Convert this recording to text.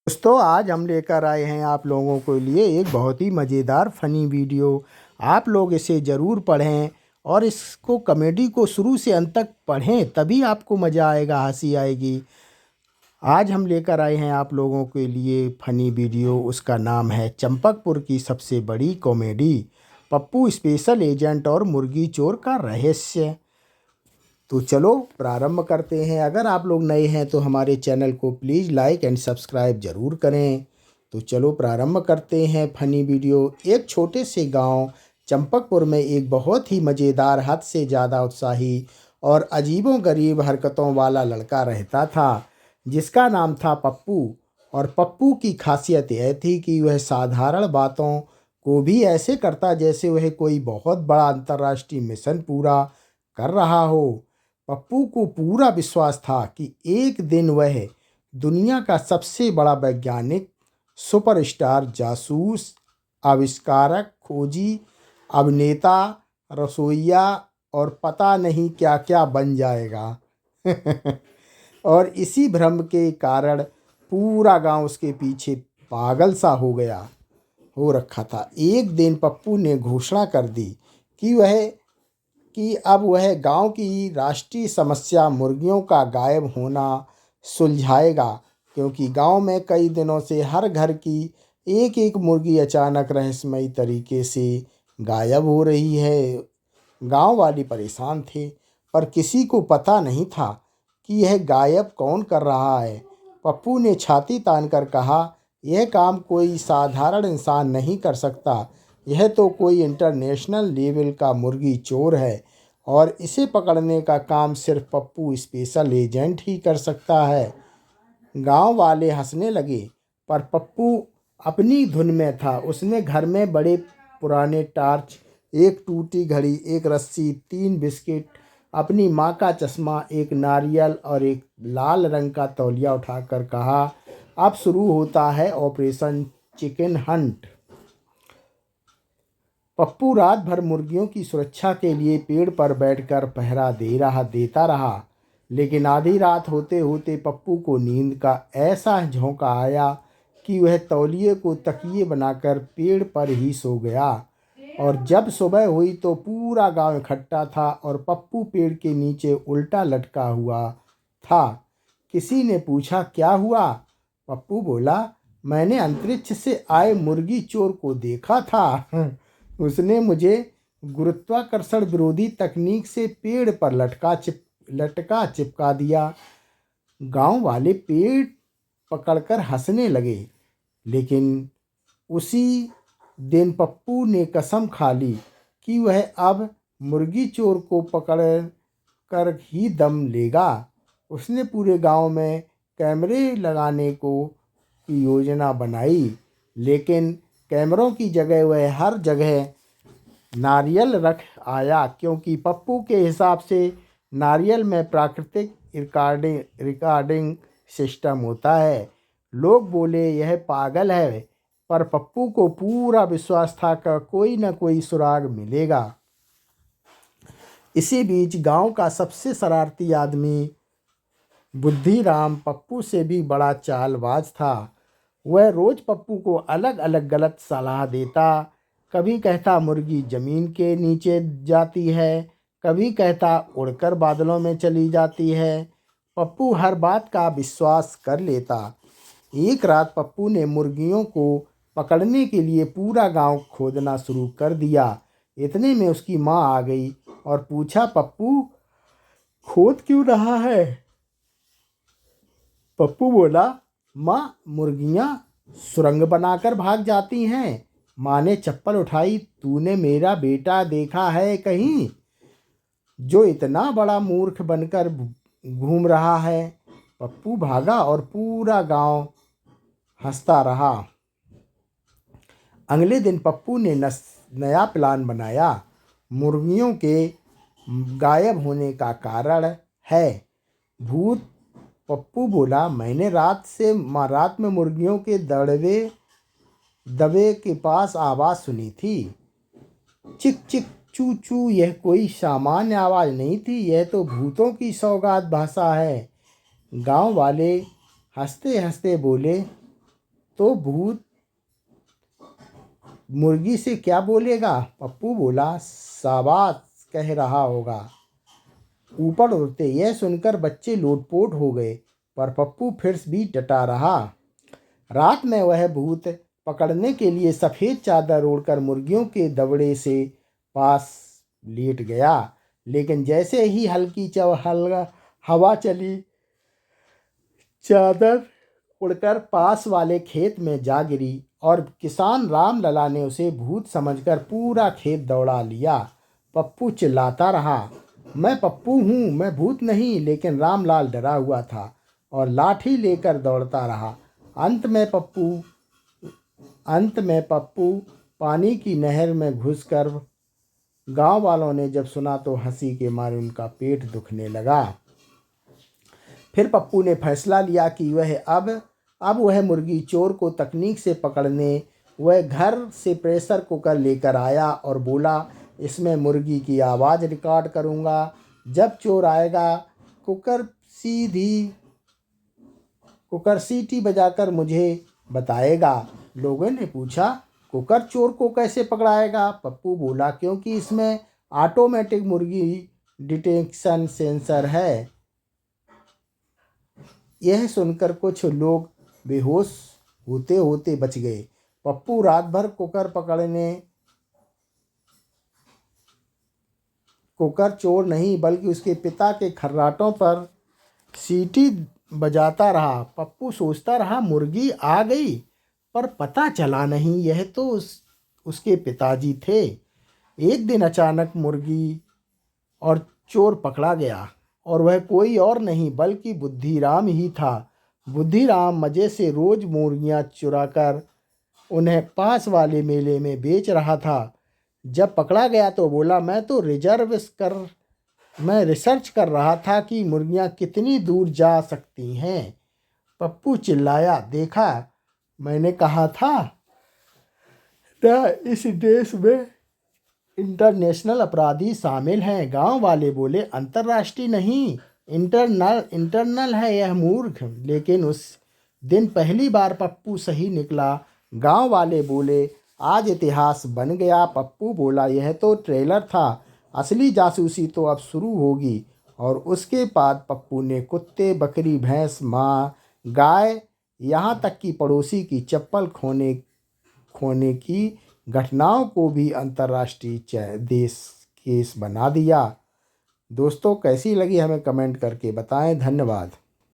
दोस्तों आज हम लेकर आए हैं आप लोगों के लिए एक बहुत ही मज़ेदार फ़नी वीडियो। आप लोग इसे ज़रूर पढ़ें और इसको कॉमेडी को शुरू से अंत तक पढ़ें, तभी आपको मज़ा आएगा, हंसी आएगी। आज हम लेकर आए हैं आप लोगों के लिए फ़नी वीडियो। उसका नाम है चंपकपुर की सबसे बड़ी कॉमेडी, पप्पू स्पेशल एजेंट और मुर्गी चोर का रहस्य। तो चलो प्रारंभ करते हैं। अगर आप लोग नए हैं तो हमारे चैनल को प्लीज़ लाइक एंड सब्सक्राइब ज़रूर करें। तो चलो प्रारंभ करते हैं फ़नी वीडियो। एक छोटे से गांव चंपकपुर में एक बहुत ही मज़ेदार, हद से ज़्यादा उत्साही और अजीबोगरीब हरकतों वाला लड़का रहता था, जिसका नाम था पप्पू। और पप्पू की खासियत यह थी कि वह साधारण बातों को भी ऐसे करता जैसे वह कोई बहुत बड़ा अंतर्राष्ट्रीय मिशन पूरा कर रहा हो। पप्पू को पूरा विश्वास था कि एक दिन वह दुनिया का सबसे बड़ा वैज्ञानिक, सुपरस्टार, जासूस, आविष्कारक, खोजी, अभिनेता, रसोइया और पता नहीं क्या क्या बन जाएगा। और इसी भ्रम के कारण पूरा गांव उसके पीछे पागल सा हो रखा था। एक दिन पप्पू ने घोषणा कर दी कि अब वह गांव की राष्ट्रीय समस्या मुर्गियों का गायब होना सुलझाएगा, क्योंकि गांव में कई दिनों से हर घर की एक एक मुर्गी अचानक रहस्यमयी तरीके से गायब हो रही है। गांव वाले परेशान थे, पर किसी को पता नहीं था कि यह गायब कौन कर रहा है। पप्पू ने छाती तान कर कहा, यह काम कोई साधारण इंसान नहीं कर सकता। यह तो कोई इंटरनेशनल लेवल का मुर्गी चोर है और इसे पकड़ने का काम सिर्फ पप्पू स्पेशल एजेंट ही कर सकता है। गांव वाले हंसने लगे, पर पप्पू अपनी धुन में था। उसने घर में बड़े पुराने टॉर्च, एक टूटी घड़ी, एक रस्सी, 3 बिस्किट, अपनी माँ का चश्मा, एक नारियल और एक लाल रंग का तौलिया उठाकर कहा, अब शुरू होता है ऑपरेशन चिकन हंट। पप्पू रात भर मुर्गियों की सुरक्षा के लिए पेड़ पर बैठकर पहरा देता रहा। लेकिन आधी रात होते होते पप्पू को नींद का ऐसा झोंका आया कि वह तौलिए को तकिए बनाकर पेड़ पर ही सो गया। और जब सुबह हुई तो पूरा गांव इकट्ठा था और पप्पू पेड़ के नीचे उल्टा लटका हुआ था। किसी ने पूछा, क्या हुआ? पप्पू बोला, मैंने अंतरिक्ष से आए मुर्गी चोर को देखा था। उसने मुझे गुरुत्वाकर्षण विरोधी तकनीक से पेड़ पर लटका चिपका दिया। गांव वाले पेड़ पकड़कर हंसने लगे। लेकिन उसी दिन पप्पू ने कसम खा ली कि वह अब मुर्गी चोर को पकड़ कर ही दम लेगा। उसने पूरे गांव में कैमरे लगाने की योजना बनाई, लेकिन कैमरों की जगह वह हर जगह नारियल रख आया, क्योंकि पप्पू के हिसाब से नारियल में प्राकृतिक रिकॉर्डिंग सिस्टम होता है। लोग बोले यह पागल है, पर पप्पू को पूरा विश्वास था कि कोई न कोई सुराग मिलेगा। इसी बीच गांव का सबसे शरारती आदमी बुद्धिराम पप्पू से भी बड़ा चालबाज था। वह रोज पप्पू को अलग अलग गलत सलाह देता। कभी कहता मुर्गी जमीन के नीचे जाती है, कभी कहता उड़कर बादलों में चली जाती है। पप्पू हर बात का विश्वास कर लेता। एक रात पप्पू ने मुर्गियों को पकड़ने के लिए पूरा गांव खोदना शुरू कर दिया। इतने में उसकी माँ आ गई और पूछा, पप्पू खोद क्यों रहा है? पप्पू बोला, माँ, मुर्गियाँ सुरंग बनाकर भाग जाती हैं। माँ ने चप्पल उठाई, तूने मेरा बेटा देखा है कहीं, जो इतना बड़ा मूर्ख बनकर घूम रहा है? पप्पू भागा और पूरा गांव हंसता रहा। अगले दिन पप्पू ने नया प्लान बनाया। मुर्गियों के गायब होने का कारण है भूत। पप्पू बोला, मैंने रात में मुर्गियों के दबे के पास आवाज़ सुनी थी, चिक चिक चू चू। यह कोई सामान्य आवाज़ नहीं थी, यह तो भूतों की सौगात भाषा है। गांव वाले हंसते हंसते बोले, तो भूत मुर्गी से क्या बोलेगा? पप्पू बोला, शाबाश कह रहा होगा ऊपर उड़ते। यह सुनकर बच्चे लोटपोट हो गए, पर पप्पू फिर भी डटा रहा। रात में वह भूत पकड़ने के लिए सफ़ेद चादर ओढ़कर मुर्गियों के दवड़े से पास लेट गया, लेकिन जैसे ही हल्की हवा चली, चादर उड़कर पास वाले खेत में जा गिरी और किसान राम लला ने उसे भूत समझकर पूरा खेत दौड़ा लिया। पप्पू चिल्लाता रहा, मैं पप्पू हूँ, मैं भूत नहीं। लेकिन रामलाल डरा हुआ था और लाठी लेकर दौड़ता रहा। अंत में पप्पू पानी की नहर में घुसकर गांव वालों ने जब सुना तो हंसी के मारे उनका पेट दुखने लगा। फिर पप्पू ने फैसला लिया कि अब वह मुर्गी चोर को तकनीक से पकड़ने वह घर से प्रेशर कुकर लेकर आया और बोला, इसमें मुर्गी की आवाज़ रिकॉर्ड करूँगा। जब चोर आएगा कुकर सीटी बजाकर मुझे बताएगा। लोगों ने पूछा, कुकर चोर को कैसे पकड़ाएगा? पप्पू बोला, क्योंकि इसमें ऑटोमेटिक मुर्गी डिटेक्शन सेंसर है। यह सुनकर कुछ लोग बेहोश होते होते बच गए। पप्पू रात भर कुकर चोर नहीं बल्कि उसके पिता के खर्राटों पर सीटी बजाता रहा। पप्पू सोचता रहा, मुर्गी आ गई, पर पता चला नहीं यह तो उसके पिताजी थे। एक दिन अचानक मुर्गी और चोर पकड़ा गया और वह कोई और नहीं बल्कि बुद्धिराम ही था। बुद्धिराम मज़े से रोज़ मुर्गियाँ चुराकर उन्हें पास वाले मेले में बेच रहा था। जब पकड़ा गया तो बोला, मैं रिसर्च कर रहा था कि मुर्गियाँ कितनी दूर जा सकती हैं। पप्पू चिल्लाया, देखा मैंने कहा था ना, इस देश में इंटरनेशनल अपराधी शामिल हैं। गांव वाले बोले, अंतर्राष्ट्रीय नहीं, इंटरनल है यह मूर्ख। लेकिन उस दिन पहली बार पप्पू सही निकला। गांव वाले बोले, आज इतिहास बन गया। पप्पू बोला, यह तो ट्रेलर था, असली जासूसी तो अब शुरू होगी। और उसके बाद पप्पू ने कुत्ते, बकरी, भैंस, माँ, गाय, यहाँ तक कि पड़ोसी की चप्पल खोने की घटनाओं को भी अंतर्राष्ट्रीय देश केस बना दिया। दोस्तों कैसी लगी हमें कमेंट करके बताएं। धन्यवाद।